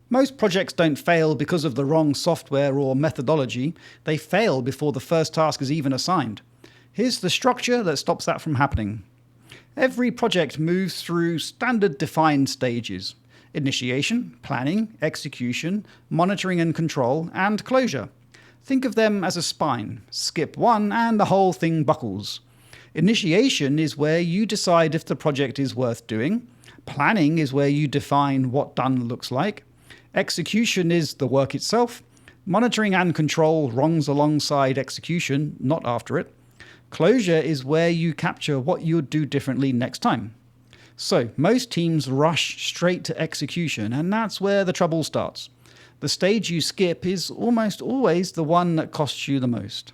Most projects don't fail because of the wrong software or methodology. They fail before the first task is even assigned. Here's the structure that stops that from happening. Every project moves through standard defined stages: initiation, planning, execution, monitoring and control, and closure. Think of them as a spine. Skip one and the whole thing buckles. Initiation is where you decide if the project is worth doing. Planning is where you define what done looks like. Execution is the work itself. Monitoring and control runs alongside execution, not after it. Closure is where you capture what you'd do differently next time. So, most teams rush straight to execution, and that's where the trouble starts. The stage you skip is almost always the one that costs you the most.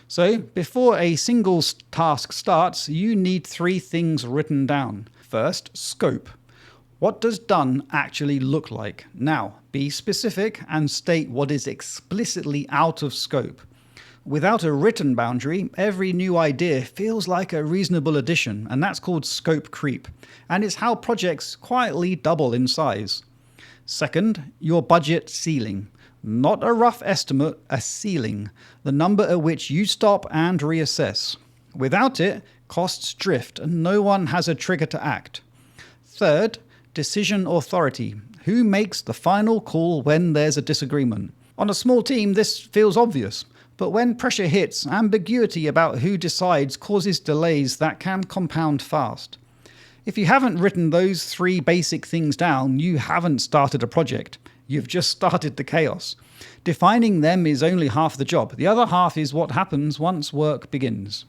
So, before a single task starts, you need 3 things written down. First, scope. What does done actually look like? Now, be specific and state what is explicitly out of scope. Without a written boundary, every new idea feels like a reasonable addition, and that's called scope creep, and it's how projects quietly double in size. Second, your budget ceiling. Not a rough estimate, a ceiling, the number at which you stop and reassess. Without it, costs drift and no one has a trigger to act. Third, decision authority. Who makes the final call when there's a disagreement? On a small team, this feels obvious, but when pressure hits, ambiguity about who decides causes delays that can compound fast. If you haven't written those 3 basic things down, you haven't started a project. You've just started the chaos. Defining them is only half the job. The other half is what happens once work begins.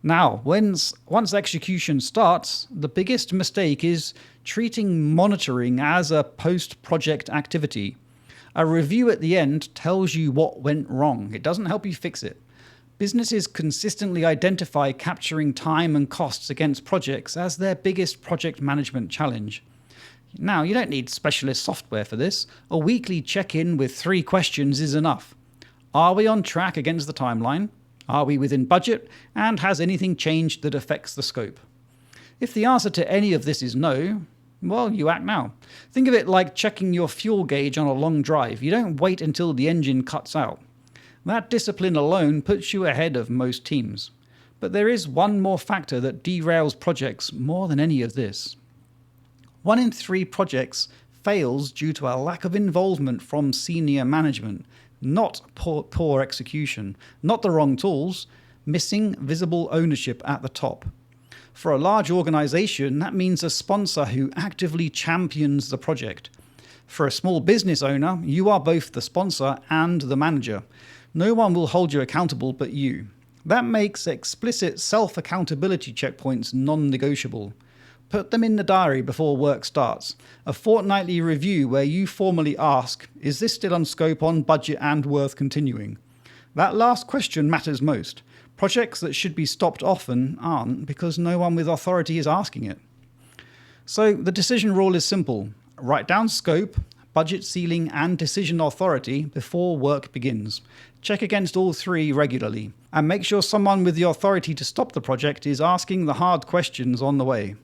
Now, once execution starts, the biggest mistake is treating monitoring as a post-project activity. A review at the end tells you what went wrong. It doesn't help you fix it. Businesses consistently identify capturing time and costs against projects as their biggest project management challenge. Now, you don't need specialist software for this. A weekly check-in with 3 questions is enough. Are we on track against the timeline? Are we within budget? And has anything changed that affects the scope? If the answer to any of this is no, well, you act now. Think of it like checking your fuel gauge on a long drive. You don't wait until the engine cuts out. That discipline alone puts you ahead of most teams. But there is one more factor that derails projects more than any of this. 1 in 3 projects fails due to a lack of involvement from senior management, not poor execution, not the wrong tools, missing visible ownership at the top. For a large organization, that means a sponsor who actively champions the project. For a small business owner, you are both the sponsor and the manager. No one will hold you accountable but you. That makes explicit self-accountability checkpoints non-negotiable. Put them in the diary before work starts. A fortnightly review where you formally ask, is this still on scope, on budget, and worth continuing? That last question matters most. Projects that should be stopped often aren't because no one with authority is asking it. So the decision rule is simple. Write down scope, budget ceiling, and decision authority before work begins. Check against all 3 regularly, and make sure someone with the authority to stop the project is asking the hard questions on the way.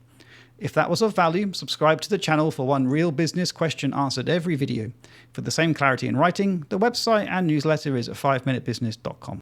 If that was of value, subscribe to the channel for one real business question answered every video. For the same clarity in writing, the website and newsletter is at 5minutebusiness.com.